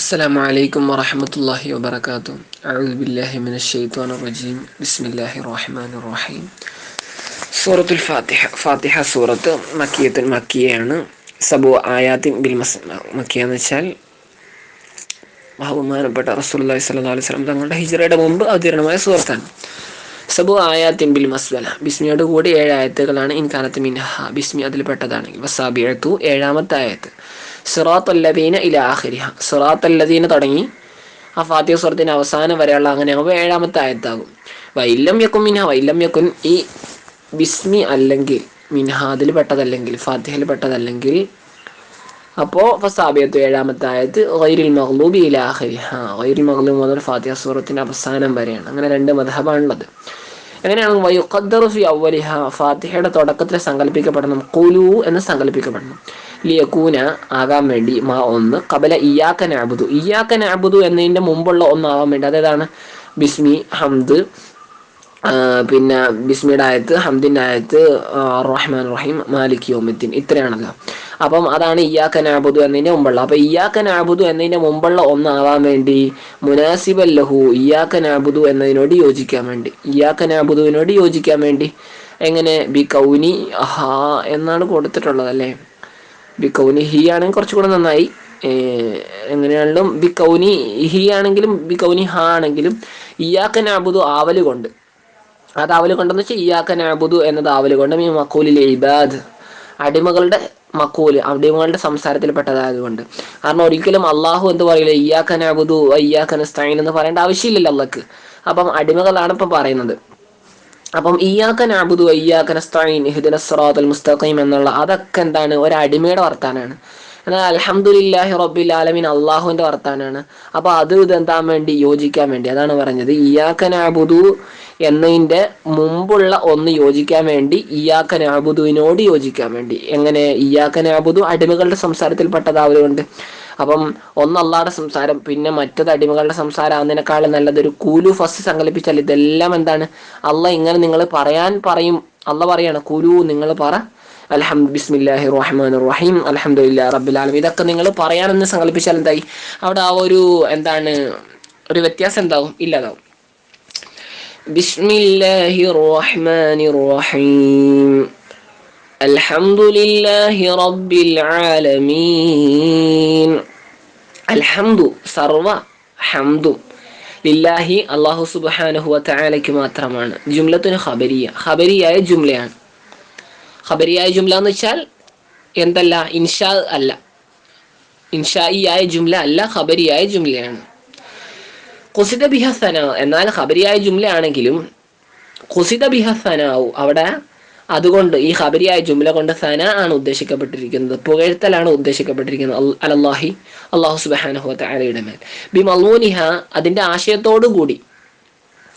السلام عليكم ورحمة الله وبركاته. أعوذ بالله من الشيطان الرجيم. بسم الله الرحمن الرحيم. സൂറത്തുൽ ഫാത്തിഹ സൂറത്ത് മക്കിയാണ്. സബു ആയാത്തിൻ ബിൽ മക്കിയ എന്ന് വെച്ചാൽ ബഹുമാനപ്പെട്ട റസൂലുള്ളാഹി സ്വല്ലല്ലാഹു അലൈഹി വസല്ലം തങ്ങളുടെ ഹിജ്റയുടെ മുമ്പ് അവതീർണമായ സൂറത്താണ്. സബു ആയാത്തിൻ ബിൽ മസ്വല, ബിസ്മിയോട് കൂടി 7 ആയത്തുകളാണ്. ഇൻകാനത്ത് മിൻഹ, ബിസ്മി അതിൽപ്പെട്ടതാണെങ്കിൽ. വസാബിഅത്തു, 7-ാമത്തെ ആയത്ത്. സിറാത്തല്ലദീന ഇലാ ആഖിരിഹ, സിറാത്തല്ലദീന തുടങ്ങി ആ ഫാത്തിഹ സൂറത്തിന്റെ അവസാനം വരെയുള്ള അങ്ങനെ ആകുമ്പോൾ 7-ാമത്തെ ആയത്താകും. വൈലം യക്കുൻ മിൻഹ, വൈലം യക്കുൻ ഈ ബിസ്മി അല്ലെങ്കിൽ മിൻഹ അതിൽ പെട്ടതല്ലെങ്കിൽ, ഫാത്തിഹയിൽ പെട്ടതല്ലെങ്കിൽ, അപ്പോൾ ഫസാബിയത്ത് 7-ാമത്തെ ആയത്ത് ഗൈറിൽ മഗ്ലൂബി ഇലാ ആഖിരിഹ, ഗൈറിൽ മഗ്ലൂബ് മുതൽ ഫാത്തിഹ സൂറത്തിന്റെ അവസാനം വരെയാണ്. അങ്ങനെ 2 മദ്ഹബാണുള്ളത്. എങ്ങനെയാണ് വയുഖദ്ദറു ഫി അവ്വലിഹ, ഫാത്തിഹയുടെ തുടക്കത്തിൽ സങ്കല്പിക്കപ്പെടണം ഖുലു എന്ന് സങ്കല്പിക്കപ്പെടണം. ലിയകൂന ആകാൻ വേണ്ടി മാ ഒന്ന് ഖബല ഇയ്യാക നഅ്ബുദു, ഇയ്യാക നഅ്ബുദു എന്നതിൻ്റെ മുമ്പുള്ള ഒന്നാവാൻ വേണ്ടി. അതേതാണ്? ബിസ്മി, ഹംദ്, പിന്നെ ബിസ്മിയുടെ ആയത്ത്, ഹംദിൻ്റെ ആയത്ത്, റഹ്മാൻ റഹീം, മാലിക് യൗമിദ്ദീൻ, ഇത്രയാണല്ലോ. അപ്പം അതാണ് ഇയ്യാക നഅ്ബുദു എന്നതിൻ്റെ മുമ്പുള്ള. അപ്പം ഇയ്യാക നഅ്ബുദു എന്നതിൻ്റെ മുമ്പുള്ള ഒന്നാവാൻ വേണ്ടി മുനാസിബൻ ലഹു, ഇയ്യാക നഅ്ബുദു എന്നതിനോട് യോജിക്കാൻ വേണ്ടി, ഇയ്യാക നഅ്ബുദുവിനോട് യോജിക്കാൻ വേണ്ടി. എങ്ങനെ? ബി കൗനി ഹാ എന്നാണ് കൊടുത്തിട്ടുള്ളത് അല്ലേ? ബി കൗനി ഹി ആണെങ്കിൽ കുറച്ചുകൂടെ നന്നായി. എങ്ങനെയാണെങ്കിലും ബി കൗനി ഹി ആണെങ്കിലും ബി കൗനി ഹാ ആണെങ്കിലും ഇയ്യാക നഅ്ബുദു ആവല് കൊണ്ട്, അത് ആവല് കൊണ്ടെന്ന് വെച്ചാൽ ഇയ്യാക നഅ്ബുദു എന്നത് ആവല് കൊണ്ട് ഈ മഖൂലിൽ ഇബാദ്, അടിമകളുടെ മഖൂല്, അടിമകളുടെ സംസാരത്തിൽ പെട്ടതായതുകൊണ്ട്. കാരണം ഒരിക്കലും അള്ളാഹു എന്ത് പറയില്ല, ഇയ്യാക നഅ്ബുദു ഇയ്യാക നസ്തഈൻ എന്ന് പറയേണ്ട ആവശ്യമില്ലല്ലോ അള്ളാഹ്ക്ക്. അപ്പം അടിമകളാണ് ഇപ്പം പറയുന്നത്. അപ്പം ഇയ്യാക നഅ്ബുദു ഇയ്യാക നസ്തഈൻ ഇഹ്ദിനസ് സിറാത്തൽ മുസ്തഖീം എന്നുള്ള അതൊക്കെ എന്താണ്? ഒരു അടിമയുടെ വർത്താനാണ്. എന്നാൽ അൽഹംദുലില്ലാഹി റബ്ബിൽ ആലമീൻ അള്ളാഹുവിൻ്റെ വർത്താനാണ്. അപ്പോൾ അത് ഇതെന്താൻ വേണ്ടി? യോജിക്കാൻ വേണ്ടി. അതാണ് പറഞ്ഞത് ഇയ്യാക നഅ്ബുദു എന്നതിൻ്റെ മുമ്പുള്ള ഒന്ന് യോജിക്കാൻ വേണ്ടി, ഇയ്യാക നഅ്ബുദുവിനോട് യോജിക്കാൻ വേണ്ടി. എങ്ങനെ? ഇയ്യാക നഅ്ബുദു അടിമകളുടെ സംസാരത്തിൽ പെട്ടതാവതുകൊണ്ട്. അപ്പം ഒന്ന് അള്ളാഹുടെ സംസാരം, പിന്നെ മറ്റത് അടിമകളുടെ സംസാരം ആകുന്നതിനേക്കാളും നല്ലതൊരു കൂലു ഫസ്റ്റ് സങ്കല്പിച്ചാൽ ഇതെല്ലാം എന്താണ്? അള്ളാഹ് ഇങ്ങനെ നിങ്ങൾ പറയും. അള്ളാഹ് പറയാണ് കൂലു, നിങ്ങൾ പറ, ബിസ്മില്ലാഹി റഹ്മാൻ റഹീം അൽഹംദുലില്ലാഹി റബ്ബിൽ ആലമീൻ, ഇതൊക്കെ നിങ്ങൾ പറയാനെന്ന് സങ്കല്പിച്ചാൽ എന്തായി? അവിടെ ആ ഒരു എന്താണ് ഒരു വ്യത്യാസം എന്താവും? ഇല്ലാതാവും. ബിസ്മില്ലാഹി റഹ്മാനി റഹീം അൽഹംദുലില്ലാഹി റബ്ബിൽ ആലമീൻ. അൽഹംദു, സർവ ഹംദും, ലില്ലാഹി അല്ലാഹു സുബ്ഹാനഹു വ തആലയ്ക്ക് മാത്രമാണ്. ജുംലത്തുൻ ഖബരിയ, ഖബരിയായ ജുംലയാണ്. ഖബരിയായ ജുംല എന്ന് വെച്ചാൽ എന്തല്ല? ഇൻഷാ അല്ല, ഇൻഷായിയായ ജുംല അല്ല, ഖബരിയായ ജുംലയാണ്. ഖുസിദ ബിഹ സനാ, എന്നാൽ ഖബരിയായ ജുംല ആണെങ്കിലും ഖുസിദ ബിഹ സനാഉ, അവിടെ അതുകൊണ്ട് ഈ ഖബരിയായ ജുംല കൊണ്ട് സന ആണ് ഉദ്ദേശിക്കപ്പെട്ടിരിക്കുന്നത്, പുകഴ്ത്തലാണ് ഉദ്ദേശിക്കപ്പെട്ടിരിക്കുന്നത് അലല്ലാഹി, അല്ലാഹു സുബ്ഹാനഹു വ തആലയുടെ മേൽ. ബിമളൂനിഹ, അതിൻ്റെ ആശയത്തോടു കൂടി,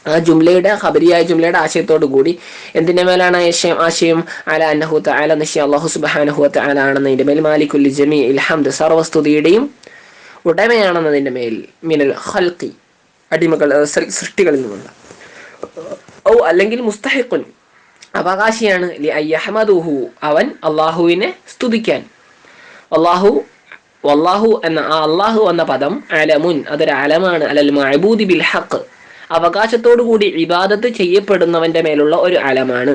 ആ ജുംലയുടെ ഖബരിയായ ജുംലയുടെ ആശയത്തോടു കൂടി. എന്തിൻ്റെ മേലാണ് ആശയം? അല അന്നഹു തആല, നിശ്ചയം അല്ലാഹു സുബ്ഹാനഹു വ തആല ആണെന്നതിൻ്റെ മേൽ. മാലിക്കുൽ ജമീഇൽ ഹംദ്, സർവസ്തുതിയുടെയും ഉടമയാണെന്നതിൻ്റെ മേൽ. മിനൽ ഖൽഖി, അടിമകൾ സൃഷ്ടികളിൽ നിന്നുള്ള. ഔ അല്ലെങ്കിൽ മുസ്തഹിഖുൻ, അവകാശിയാണ്. ലി അയ്യഹ്മദുഹു, അവൻ അള്ളാഹുവിനെ സ്തുതിക്കാൻ. വല്ലാഹു എന്ന ആ അള്ളാഹു എന്ന പദം അലമുൻ, അതൊരു അലമാണ്. അലൽ മഅബൂദി ബിൽ ഹഖ്, അവകാശത്തോടു കൂടി ഇബാദത്ത് ചെയ്യപ്പെടുന്നവന്റെ മേലുള്ള ഒരു അലമാണ്.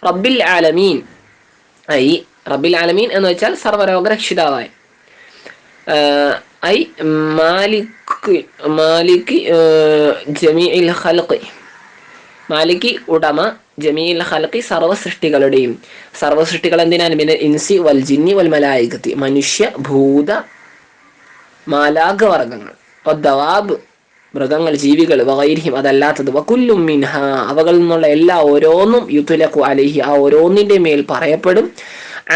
റബ്ബിൽ ആലമീൻ, ഐ റബ്ബിൽ ആലമീൻ എന്ന് വെച്ചാൽ സർവ്വരോഗരക്ഷിതാവായ, ഐ മാലിക് ജമീഇൽ ഖൽഖി, മാലിക് ഉടമ, ജമീൽ ഖൽഖി സർവ്വ സൃഷ്ടികളുടെയും. സർവ്വ സൃഷ്ടികൾ എന്തിനാണ്? മിനൽ ഇൻസി വൽ ജിന്നി വൽ മലായികത്തി, മനുഷ്യ ഭൂത മാലാഖ വർഗങ്ങൾ, വദ്ദവാബ് മൃഗങ്ങൾ, ജീവികൾ, വഗൈരിഹിം അതല്ലാത്തത്, വകുല്ലും മിൻഹ അവകളിൽ നിന്നുള്ള എല്ലാ ഓരോന്നും, യുത്ലഖു അലൈഹി ആ ഓരോന്നിൻ്റെ മേൽ പറയപ്പെടും,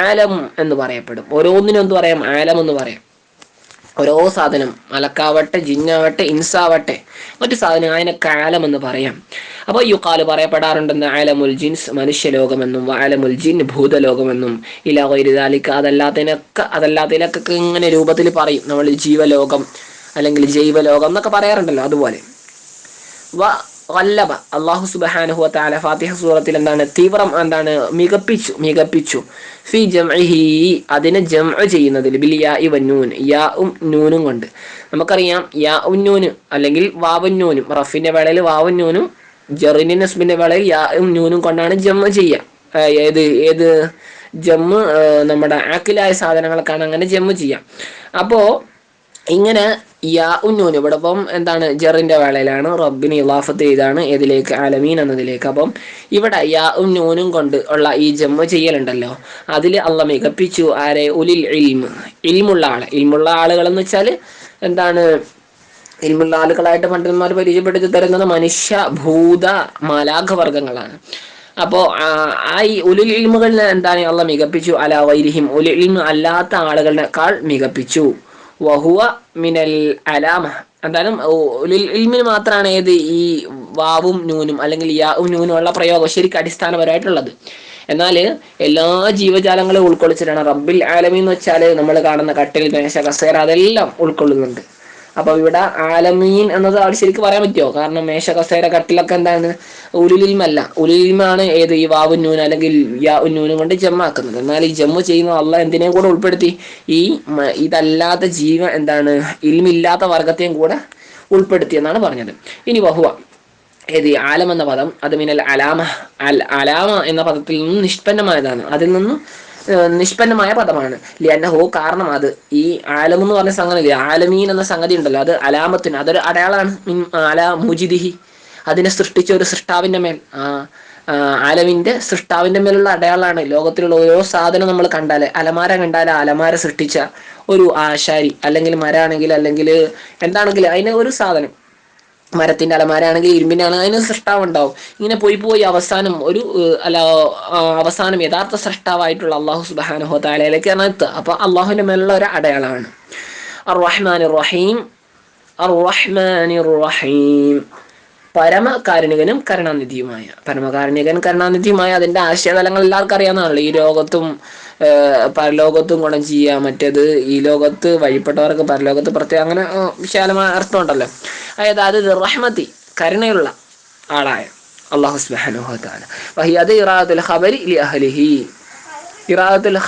ആലം എന്ന് പറയപ്പെടും. ഓരോന്നിനും എന്ത് പറയാം? ആലം എന്ന് പറയാം. ഓരോ സാധനം, മലക്കാവട്ടെ, ജിന്നാവട്ടെ, ഇൻസാവട്ടെ, മറ്റു സാധനം, അതിനൊക്കെ ആലം എന്ന് പറയാം. അപ്പോൾ യുക്കാല് പറയപ്പെടാറുണ്ടെന്ന് ആലമുൽ ജിൻസ് മനുഷ്യലോകമെന്നും, ആലമുൽ ജിൻ ഭൂതലോകമെന്നും, ഇലാ ഗൈരി ദാലിക അതല്ലാത്തതിനൊക്കെ ഇങ്ങനെ രൂപത്തിൽ പറയും നമ്മൾ. ജീവലോകം അല്ലെങ്കിൽ ജൈവലോകം എന്നൊക്കെ പറയാറുണ്ടല്ലോ, അതുപോലെ. ഖല്ലബ അല്ലാഹു സുബ്ഹാനഹു വ തആല ഫാത്തിഹ സൂറത്തിൽ എന്താണ് എന്താണ് മികപ്പിച്ചു ഫി ജംഇഹി അതിനെ ജംഅ ചെയ്യുന്നതിൽ ബിൽ യാഇ വന്നൂൻ യാഉം നൂനും കൊണ്ട്. നമുക്കറിയാം യാഉൻ നൂന് അല്ലെങ്കിൽ വാവുൻ നൂനും റഫിന്റെ വേളയിൽ വാവുൻ നൂനും ജറിന്റെ നസ്ബിന്റെ വേളയിൽ യാഉം നൂനും കൊണ്ടാണ് ജംഅ ചെയ്യുക. ഏത് ജമ്മ് നമ്മുടെ ആക്കിലായ സാധനങ്ങൾക്കാണ് അങ്ങനെ ജമ്മ് ചെയ്യാം. അപ്പോൾ ഇങ്ങനെ യാഉൻ നൂൻ ഇവിടെ ഇപ്പം എന്താണ് ജറിന്റെ വേളയിലാണ്, റബ്ബിന് ഇളാഫത്ത് ചെയ്താണ് ഏതിലേക്ക് ആലമീൻ എന്നതിലേക്ക്. അപ്പം ഇവിടെ യാഉൻ നൂനും കൊണ്ട് ഉള്ള ഈ ജമ്മ് ചെയ്യലുണ്ടല്ലോ, അതിൽ അള്ള മികപ്പിച്ചു ആരെ? ഉലിൽ ഇൽമുള്ള ആളുകൾ എന്ന് വെച്ചാൽ എന്താണ്? ഇൽമുള്ള ആളുകളായിട്ട് പണ്ഡിതന്മാർ പരിചയപ്പെടുത്തി തരുന്നത് മനുഷ്യ ഭൂത മാലാഖ വർഗങ്ങളാണ്. അപ്പോൾ ഈ ഉലുൽ ഇൽമുകളിൽ എന്താണ് അള്ള മികപ്പിച്ചു അല വൈരിഹിം ഉലുൽ ഇൽമു അല്ലാത്ത ആളുകളെക്കാൾ മികപ്പിച്ചു. വഹുവ മിനൽ അലാമ എന്തായാലും ഉലുൽ ഇൽമിന് മാത്രമാണ് ഏത് ഈ വാവും നൂനും അല്ലെങ്കിൽ യാവും നൂനും ഉള്ള പ്രയോഗം ശരിക്കും അടിസ്ഥാനപരമായിട്ടുള്ളത്. എന്നാൽ എല്ലാ ജീവജാലങ്ങളും ഉൾക്കൊള്ളിച്ചിട്ടാണ് റബ്ബിൽ ആലമീൻ എന്ന് വെച്ചാൽ നമ്മൾ കാണുന്ന കട്ടിൽ, മേശ, കസേര അതെല്ലാം ഉൾക്കൊള്ളുന്നുണ്ട്. അപ്പൊ ഇവിടെ ആലമീൻ എന്നത് അവിടെ ശരിക്കും പറയാൻ പറ്റുമോ? കാരണം മേശ, കസേര, കട്ടിലൊക്കെ എന്താണ്? ഉലുലിൽമല്ല. ഉലുലിൽമാണ് ഏത് ഈ വാവുൻ നൂൻ അല്ലെങ്കിൽ യാഉൻ നൂനും കൊണ്ട് ജമ്മാക്കുന്നത്. എന്നാൽ ഈ ജമ്മു ചെയ്യുന്ന അള്ളാഹ് എന്തിനേയും കൂടെ ഉൾപ്പെടുത്തി? ഇതല്ലാത്ത എന്താണ് ഇൽമില്ലാത്ത വർഗത്തെയും കൂടെ ഉൾപ്പെടുത്തി എന്നാണ് പറഞ്ഞത്. ഇനി വഹുവ ഏത് ആലം എന്ന പദം അത് മിനൽ അലാമ എന്ന പദത്തിൽ നിന്നും നിഷ്പന്നമായതാണ്. അതിൽ നിന്നും നിഷ്പന്നമായ പദമാണ്. ലിയന്നഹു കാരണം അത് ഈ ആലം എന്ന് പറഞ്ഞ സംഗതി, ആലമീൻ എന്ന സംഗതി ഉണ്ടല്ലോ, അത് അലാമത്തിന് അതൊരു അടയാളാണ്. അലാ മുജിദിഹി അതിനെ സൃഷ്ടിച്ച ഒരു സൃഷ്ടാവിന്റെ മേൽ, ആലമിന്റെ സൃഷ്ടാവിന്റെ മേലുള്ള അടയാളാണ്. ലോകത്തിലുള്ള ഓരോ സാധനം നമ്മൾ കണ്ടാൽ, അലമാര കണ്ടാൽ അലമാര സൃഷ്ടിച്ച ഒരു ആശാരി, അല്ലെങ്കിൽ മരാണെങ്കിൽ അല്ലെങ്കിൽ എന്താണെങ്കിലും അതിന് ഒരു സാധനം, മരത്തിന്റെ അലമാരാണെങ്കിൽ ഇരുമ്പിന്റെ ആണ്, അതിന് സൃഷ്ടാവ് ഉണ്ടാവും. ഇങ്ങനെ പോയി അവസാനം അവസാനം യഥാർത്ഥ സൃഷ്ടാവായിട്ടുള്ള അള്ളാഹു സുബ്ഹാനഹു വ തആലയിലേക്കാണ് എത്തുക. അപ്പൊ അള്ളാഹുവിന്റെ മേലുള്ള ഒരു അടയാളമാണ്. അർ-റഹ്മാനിർ റഹീം പരമകാരുണികനും കരുണാനിധിയുമായ അതിന്റെ ആശയതലങ്ങൾ എല്ലാവർക്കും അറിയാവുന്നതാണല്ലോ. ഈ ലോകത്തും പരലോകത്തും ഗുണം ചെയ്യുക, മറ്റേത് ഈ ലോകത്ത് വഴിപ്പെട്ടവർക്ക് പരലോകത്ത് പ്രത്യേകം, അങ്ങനെ വിശാലമായ അർത്ഥമുണ്ടല്ലോ. അതായത് റഹ്മത്തി കരുണയുള്ള ആളായ അല്ലാഹു സുബ്ഹാനഹു വ തആല. വഹിയത് ഇറാദത്തുൽ ഖബരി ലി അഹ്ലിഹി, ഇറാദത്തുൽ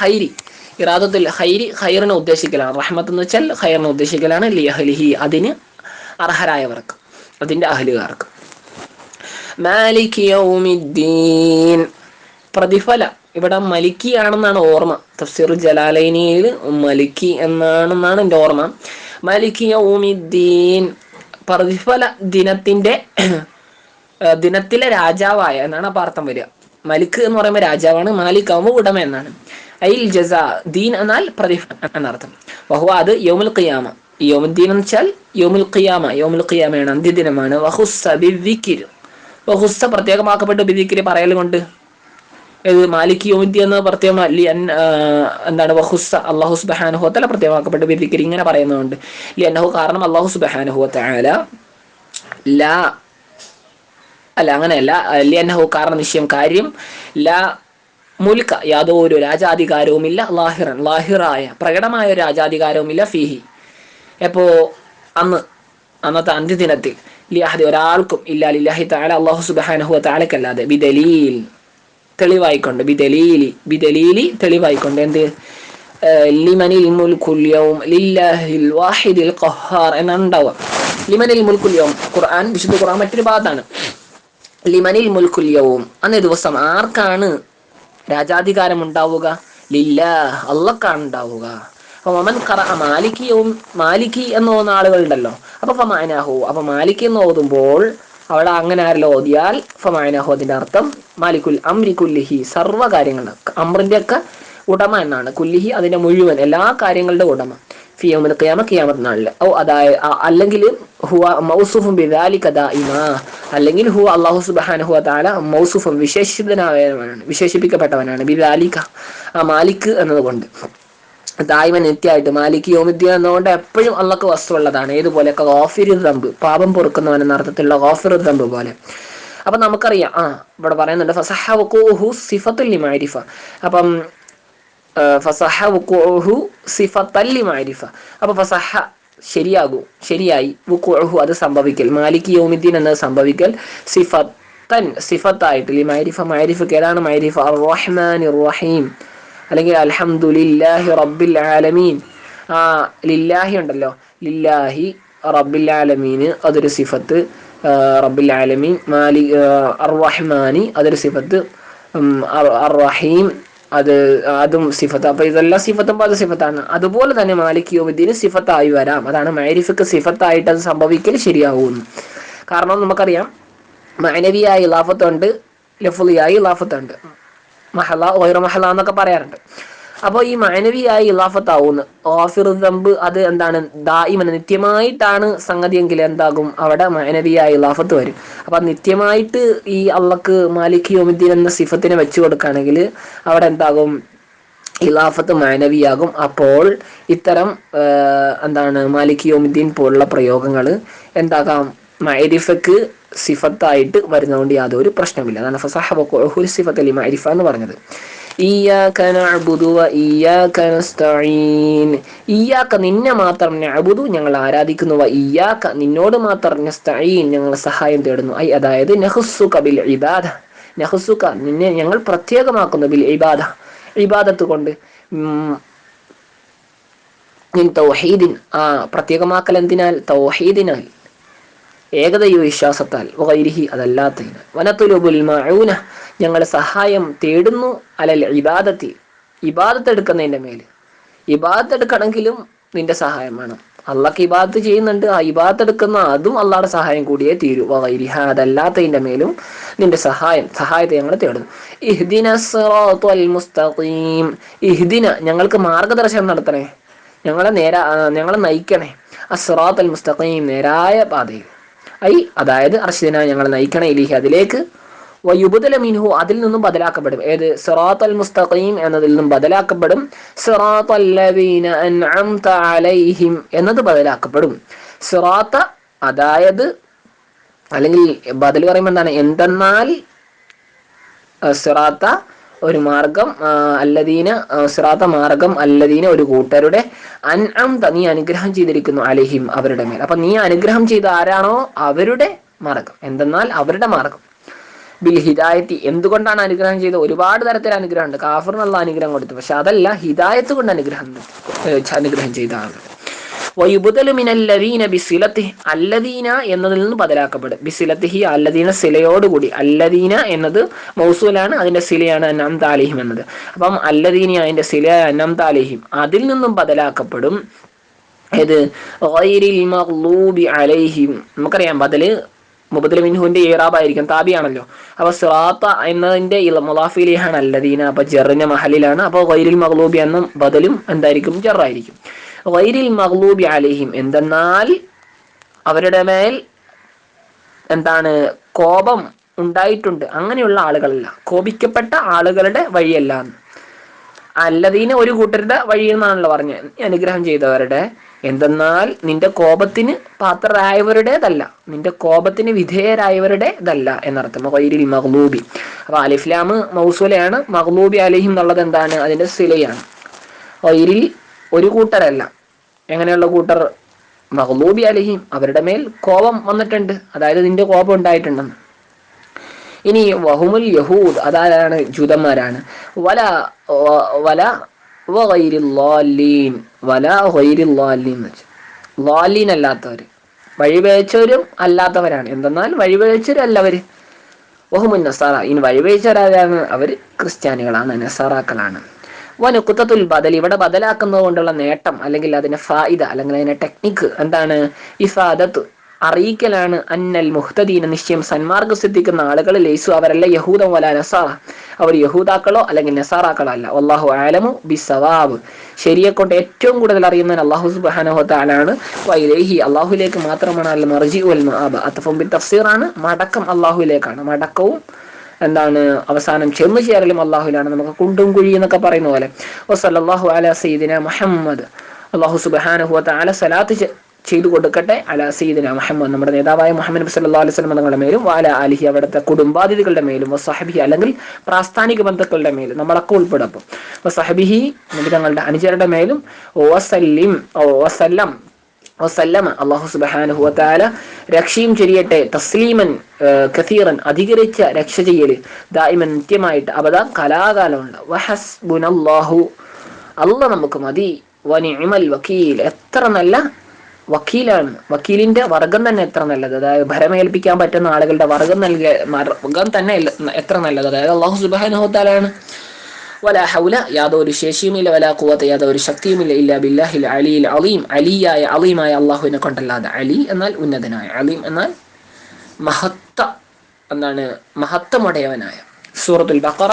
ഖൈരി ഖൈറിനെ ഉദ്ദേശിക്കലാണ്. റഹ്മത്ത് എന്ന് വെച്ചാൽ ഖൈറിനെ ഉദ്ദേശിക്കലാണ്. ലി അഹ്ലിഹി അതിന് അർഹരായവർക്ക്, അതിന്റെ അഹ്ലുകാർക്ക്. മാലികി യൗമിദ്ദീൻ പ്രതിഫലം ഇവിടെ മലിക്കി ആണെന്നാണ് ഓർമ്മ. തഫ്സീർ ജലാലൈനിയിൽ മലിക്കി എന്നാണെന്നാണ് എൻ്റെ ഓർമ്മ. മലികി യൗമിദ്ദീൻ പ്രതിഫല ദിനത്തിലെ രാജാവായ എന്നാണ് അപ്പൊ അർത്ഥം വരിക. മലിക്ക് എന്ന് പറയുമ്പോൾ രാജാവാണ്, മാലിക് ആവുമ്പോൾ ഉടമ എന്നാണ്. ഐൽ ജസാ ദീൻ എന്നാൽ പ്രതിഫലം എന്നർത്ഥം. വഹുവ അത് യൗമുൽ ഖിയാമ, യൗമുദ്ദീൻ എന്ന് വെച്ചാൽ യൗമുൽ ഖിയാമയാണ്, അന്ത്യദിനമാണ്. വഹുസ്സ ബിദ്ദിക്ർ, വഹുസ്സ പ്രത്യേകമാക്കപ്പെട്ട ബിദ്ദിക്ർ പറയൽ കൊണ്ട്. മാലിക് യൗമുദ്ദീൻ എന്ന പ്രത്യേകം എന്താണ്? വഹുസ്സ അല്ലാഹു സുബ്ഹാനഹു വ തആല പ്രത്യേകമാക്കപ്പെട്ട ബിദ്ദിക്ർ ഇങ്ങനെ പറയുന്നുണ്ട്. ലിഅന്നഹു കാരണം അല്ലാഹു സുബ്ഹാനഹു വ തആല അങ്ങനെയല്ല. ലിഅന്നഹു കാരണം നിശ്ചയം കാര്യം ലാ മുൽക്ക യാതൊരു രാജാധികാരവുമില്ല, ലാഹിറായ പ്രകടമായ ഒരു രാജാധികാരവുമില്ല, ഫീഹി എപ്പോ അന്നത്തെ അന്ത്യദിനത്തിൽ, ലിഅഹദി ഒരാൾക്കും, ഇല്ലാ ലില്ലാഹി തആല അല്ലാഹു സുബ്ഹാനഹു വ തആലക്കല്ലാതെ, ബിദലീൽ തെളിവായിക്കൊണ്ട്, ബിദലീലി തെളിവായിക്കൊണ്ട്. എന്ത്? ലിമനിൽ മുൽക്കുൽ യൗം ലില്ലാഹിൽ വാഹിദിൽ ഖഹാർ എന്നാണ് ഉണ്ടാവുക. ലിമനിൽ മുൽക്കുൽ യൗം വിശുദ്ധ ഖുർആൻ മറ്റൊരു ഭാഗത്താണ്. ലിമനിൽ മുൽക്കുൽ യൗം അന്നേ ദിവസം ആർക്കാണ് രാജാധികാരം ഉണ്ടാവുക? ലില്ലാഹ് അല്ലാഹ്ക്കാണ് ഉണ്ടാവുക. അപ്പൊ മമൻ ഖറഅ മാലിക്കി എന്ന് ഓതുന്ന ആളുകളുണ്ടല്ലോ. അപ്പൊ ഫമഅനാഹു അപ്പൊ മാലിക്കി എന്ന് ഓതുമ്പോൾ അവിടെ അങ്ങനെ ആരെല്ലോ ഓതിയാൽ ഫമഅനാഹു അതിന്റെ അർത്ഥം മാലിക്കുൽ അംരി കുല്ലിഹി സർവ്വകാര്യങ്ങളുടെ, അമ്രിന്റെ ഒക്കെ ഉടമ എന്നാണ്. കുല്ലിഹി അതിന്റെ മുഴുവൻ എല്ലാ കാര്യങ്ങളുടെ ഉടമ. ഫി യൗമിൽ ഖിയാമ ഖിയാമത്ത് നാളിൽ. അല്ലെങ്കിൽ ഹുവ മൗസൂഫുൻ ബിദാലിക ദായിമ, അല്ലെങ്കിൽ ഹുവ അല്ലാഹു സുബ്ഹാനഹു വ തആല മൗസൂഫുൻ വിശേഷിപ്പിക്കപ്പെട്ടവനാണ് ബിദാലിക മാലിക് എന്നതുകൊണ്ട്, ദായിമൻ നിത്യമായിട്ട്. മാലിക് യൗമിദ്ദീൻ എന്നുകൊണ്ട് എപ്പോഴും അള്ളാഹ്ക്ക് വസ്തുള്ളതാണ്. ഏതുപോലെയൊക്കെ ഗാഫിറുൽ ദംബ് പാപം പൊറുക്കുന്നവൻ എന്ന അർത്ഥത്തിലുള്ള ഗാഫിറുൽ ദംബ് പോലെ. അപ്പൊ നമുക്കറിയാം ഇവിടെ പറയുന്നുണ്ട് ഫസഹ വഖൂഹു സിഫത്തുൽ ലിമഅരിഫ. അപ്പം ഫസഹ വഖൂഹു സിഫത്തൽ ലിമഅരിഫ. അപ്പൊ ഫസഹ ശരിയായി വുഖൂഉഹു അത് സംഭവിക്കൽ, മാലിക് യൗമിദ്ദീൻ എന്നത് സംഭവിക്കൽ, സിഫത്തായിട്ട് മഅരിഫക്ക് ഏതാണ് മഅരിഫ അർ-റഹ്മാനിർ റഹീം അല്ലെങ്കിൽ അൽഹംദുലില്ലാഹി റബ്ബിൽ ആലമീൻ. ലില്ലാഹി ഉണ്ടല്ലോ, ലില്ലാഹി റബ്ബിൽ ആലമീൻ അതൊരു സിഫത്ത്, റബ്ബിൽ ആലമീൻ. അർ-റഹ്മാനി അതൊരു സിഫത്ത്, അർ-റഹീം അതും സിഫത്ത്. അപ്പൊ ഇതെല്ലാം സിഫത്തും അത് സിഫത്താണ്. അതുപോലെ തന്നെ മാലിക് യൗമിദ്ദീൻ സിഫത്തായി വരാം. അതാണ് മഅരിഫക്ക് സിഫത്തായിട്ട് അത് സംഭവിക്കൽ ശരിയാവുന്നു. കാരണം നമുക്കറിയാം മഅനവിയായ ഇളാഫത്തുണ്ട്, ലഫ്ളിയായ ഇളാഫത്തുണ്ട്, മഹല ഗൈറ മഹല എന്നൊക്കെ പറയാറുണ്ട്. അപ്പോൾ ഈ മഅനവിയായ ഇളാഫത്താവുന്നു ഗാഫിർ ദംബ് അത് എന്താണ് ദായിമൻ നിത്യമായിട്ടാണ് സംഗതിയെങ്കിൽ എന്താകും അവിടെ മഅനവിയായ ഇളാഫത്ത് വരും. അപ്പം നിത്യമായിട്ട് ഈ അള്ളക്ക് മാലിക് യൗമിദ്ദീൻ എന്ന സിഫത്തിനെ വെച്ചു കൊടുക്കുകയാണെങ്കിൽ അവിടെ എന്താകും ഇളാഫത്ത് മഅനവിയാകും. അപ്പോൾ ഇത്തരം എന്താണ് മാലിക് യൗമിദ്ദീൻ പോലുള്ള പ്രയോഗങ്ങൾ എന്താകാം മഅരിഫക്ക് സിഫത്തായിട്ട് വരുന്നതുകൊണ്ട് യാതൊരു പ്രശ്നമില്ല. അതാണ് ഫസഹബ സിഫത്ത് ലി മഅരിഫ എന്ന് പറഞ്ഞത്. ഇയ്യാക നഅ്ബുദു വ ഇയ്യാക നസ്തഈൻ, ഇയ്യാക നിന്നെ മാത്രം, നഅ്ബുദു ഞങ്ങൾ ആരാധിക്കുന്നു, വ ഇയ്യാക നിന്നോട് മാത്രം, നസ്തഈൻ ഞങ്ങൾ സഹായം തേടുന്നു. അതായത് നഖ്സുക ബിൽ ഇബാദ, നഖ്സുക നിന്നെ ഞങ്ങൾ പ്രത്യേകമാക്കുന്നു, ബിൽ ഇബാദ ഇബാദത്ത് കൊണ്ട്, തൗഹീദിൻ പ്രത്യേകമാക്കൽ എന്തിനാൽ തൗഹീദിനാൽ ഏകദൈവ വിശ്വാസത്താൽ, വഗൈരിഹി അതല്ലാത്തതിനാൽ, വനതുലുബുൽ മഊന ഞങ്ങൾ സഹായം തേടുന്നു, അലൽ ഇബാദത്തി ഇബാദത്ത് എടുക്കുന്നതിൻ്റെ മേൽ, ഇബാദത്ത് എടുക്കണമെങ്കിലും നിന്റെ സഹായം വേണം. അള്ളാഹ്ക്ക് ഇബാദത്ത് ചെയ്യുന്നുണ്ട്, ആ ഇബാദത്ത് എടുക്കുന്ന അതും അള്ളാഹുടെ സഹായം കൂടിയേ തീരൂ. വഗൈരിഹ അതല്ലാത്തതിൻ്റെ മേലും നിന്റെ സഹായത്തെ ഞങ്ങൾ തേടുന്നു. ഇഹ്ദിന സിറാത്തൽ മുസ്തഖീം, ഇഹ്ദിന ഞങ്ങൾക്ക് മാർഗദർശനം നടത്തണേ, ഞങ്ങളെ നയിക്കണേ, അസ്സിറാത്തൽ മുസ്തഖീം നേരായ പാതയിൽ, അതായത് അർശദിന ഞങ്ങളെ നയിക്കണേ, ഇലൈഹി അതിലേക്ക്, വയുബ്ദല മിൻഹു അതിൽ നിന്നും ബദലാക്കപ്പെടും. ഏത് സിറാത്തൽ മുസ്തഖീം എന്നതിൽ നിന്നും ബദലാക്കപ്പെടും, സിറാത്തൽ ലദീന അൻഅംത അലൈഹിം എന്നത് ബദലാക്കപ്പെടും. സിറാത്ത അതായത് അല്ലെങ്കിൽ ബദൽ പറയുമ്പോൾ എന്താണ്, എന്തെന്നാൽ സിറാത്ത ഒരു മാർഗം, അല്ലദീന സിറാത്ത മാർഗം, അല്ലദീന ഒരു കൂട്ടരുടെ, അൻഅംത നീ അനുഗ്രഹം ചെയ്തിരിക്കുന്നു, അലൈഹിം അവരുടെ മേൽ. അപ്പൊ നീ അനുഗ്രഹം ചെയ്ത ആരാണോ അവരുടെ മാർഗം, എന്തെന്നാൽ അവരുടെ മാർഗം, ബിൽ ഹിദായത്തി എന്തുകൊണ്ടാണ് അനുഗ്രഹം ചെയ്തത്? ഒരുപാട് തരത്തിൽ അനുഗ്രഹം ഉണ്ട്. കാഫിറിനുള്ള അനുഗ്രഹം കൊടുത്തു, പക്ഷെ അതല്ല ഹിദായത്ത് കൊണ്ട് അനുഗ്രഹം ചെയ്ത ആളുകൾ. വയുബ്ദലു മിനല്ലദീന ബിസിലത്തിഹി അല്ലദീന എന്നതിൽ നിന്ന് ബദലാക്കപ്പെടും, ബിസിലത്തിഹി അല്ലദീന സിലയോടുകൂടി, അല്ലദീന എന്നത് മൗസൂലാണ്, അതിന്റെ സിലയാണ് അൻഅംത അലൈഹിം എന്നത്. അപ്പം അല്ലദീന അതിന്റെ സില അൻഅംത അലൈഹിം അതിൽ നിന്നും ബദലാക്കപ്പെടും. ഏത് ഗൈറിൽ മഗ്ലൂബി അലൈഹിം, നമുക്കറിയാം മുബദ്ദൽ മിൻഹുവിന്റെ ഇറാബ് ആയിരിക്കും, താബിയാണല്ലോ. അപ്പൊ സിറാത്ത എന്നതിന്റെ മുളാഫിലിഹാണ് അല്ലദീന, അപ്പൊ ജറിന്റെ മഹലിലാണ്. അപ്പൊ ഗൈറിൽ മഗ്ലൂബി എന്ന ബദലും എന്തായിരിക്കും, ജറായിരിക്കും. ഗൈറിൽ മഗ്ലൂബി അലൈഹിം എന്തെന്നാൽ അവരുടെ മേൽ എന്താണ് കോപം ഉണ്ടായിട്ടുണ്ട്, അങ്ങനെയുള്ള ആളുകളല്ല, കോപിക്കപ്പെട്ട ആളുകളുടെ വഴിയല്ല. അല്ലദീന ഒരു കൂട്ടരുടെ വഴി എന്നാണല്ലോ പറഞ്ഞത്, അനുഗ്രഹം ചെയ്തവരുടെ, എന്തെന്നാൽ നിന്റെ കോപത്തിന് പാത്രരായവരുടേതല്ല, നിന്റെ കോപത്തിന് വിധേയരായവരുടേതല്ല എന്നർത്ഥം. ഗൈറിൽ മഗ്ലൂബി, അപ്പൊ അലിഫ്ലാം മൗസൂലയാണ്, മഗ്ലൂബി അലൈഹിം എന്നുള്ളത് എന്താണ്, അതിന്റെ സിലയാണ്. ഗൈറിൽ ഒരു കൂട്ടരല്ല, എങ്ങനെയുള്ള കൂട്ടർ, മഗ്ലൂബി അലൈഹിം അവരുടെ മേൽ കോപം വന്നിട്ടുണ്ട്, അതായത് നിന്റെ കോപം ഉണ്ടായിട്ടുണ്ടെന്ന്. ഇനി വഹുമുൽ യഹൂദ് അതാരാണ്, ജൂതന്മാരാണ്. ളാലീൻ അല്ലാത്തവർ, വഴിപേച്ചവരും അല്ലാത്തവരാണ്, എന്തെന്നാൽ വഴിപേച്ചവരല്ലവര്. വഹുമുൻ നസാറ, ഇനി വഴിപേച്ചവരാണ് അവർ ക്രിസ്ത്യാനികളാണ്, നസാറാക്കളാണ്. വനുക്കുത്തത്തുൽ ബദൽ ഇവിടെ ബദലാക്കുന്നത് കൊണ്ടുള്ള നേട്ടം അല്ലെങ്കിൽ അതിന്റെ ഫായിദ അല്ലെങ്കിൽ അതിന്റെ ടെക്നിക്ക് എന്താണ്, ഇഫാദത്ത് അറിയിക്കലാണ്, അന്നൽ മുഹ്തദീന നിശ്ചയം സന്മാർഗം സിദ്ധിക്കുന്ന ആളുകൾ ലൈസു അവരല്ല യഹൂദ വല നസാറ അവർ യഹൂദാക്കളോ അല്ലെങ്കിൽ നസാറാക്കളോ അല്ല. വല്ലാഹു അലമു ബിസ്സവാബ് ശരിയെ കൊണ്ട് ഏറ്റവും കൂടുതൽ അറിയുന്നവൻ അല്ലാഹു സുബ്ഹാനഹു വ തആലയാണ്. വഇലൈഹി അല്ലാഹുവിലേക്ക് മാത്രമാണ് അൽ മർജി വൽ മആബ അത്ഫം ബി തഫ്സീറാണ്, മടക്കം അല്ലാഹുവിലേക്കാണ്, മടക്കവും എന്താണ് അവസാനം ചെന്ന് ചേരലും അല്ലാഹുവിലാണ്. നമുക്ക് കുണ്ടും കുഴി എന്നൊക്കെ പറയുന്ന പോലെ. വസല്ലല്ലാഹു അലാ സയ്യിദിന മുഹമ്മദ്, അല്ലാഹു സുബ്ഹാനഹു വ തആല സലാത്ത് ചെയ്തു കൊടുക്കട്ടെ അലാ സയ്യിദിന മുഹമ്മദ് നമ്മുടെ നേതാവായ മുഹമ്മദ് നബി സല്ലല്ലാഹു അലൈഹി വസല്ലം തങ്ങളുടെ മേലും വഅല ആലിഹി അവിടുത്തെ കുടുംബാതിഥികളുടെ മേലും വസഹബിഹി അല്ലെങ്കിൽ പ്രാസ്ഥാനിക ബന്ധുക്കളുടെ മേലും നമ്മളൊക്കെ ഉൾപ്പെടും. വസഹബിഹി നബി തങ്ങളുടെ അനുചരുടെ മേലും വസല്ലം വസല്ലമ അല്ലാഹു സുബ്ഹാനഹു വതആല രക്ഷയും ചൊരിയട്ടെ തസ്ലീമൻ കസീറൻ അധികരിച്ച രക്ഷ ചെയ്യൽ ദായിമൻ നിത്യമായിട്ട് അബദാ കലാകാലമുണ്ട് വഹസ്ബുനല്ലാഹു അല്ലാഹ് നമുക്ക് മതി വനിഅമൽ വക്കീൽ എത്ര നല്ല വക്കീലാണ് വക്കീലിന്റെ വർഗം തന്നെ എത്ര നല്ലത് അതായത് ഭരമേൽപ്പിക്കാൻ പറ്റുന്ന ആളുകളുടെ വർഗം തന്നെ എത്ര നല്ലത് അതായത് അല്ലാഹു സുബ്ഹാനഹു വതആലയാണ് വലാ ഹൗല യാതൊരു ശേഷിയുമില്ല വലാ ഖുവത യാതൊരു ശക്തിയുമില്ല ഇല്ലാ ബില്ലാഹിൽ അലിയിൽ അലീം അലിയായ അലീമായ അള്ളാഹുവിനെ കൊണ്ടല്ലാതെ അലി എന്നാൽ ഉന്നതനായ അലീം എന്നാൽ മഹത്വമുടയവനായ സൂറത്തുൽ ബഖറ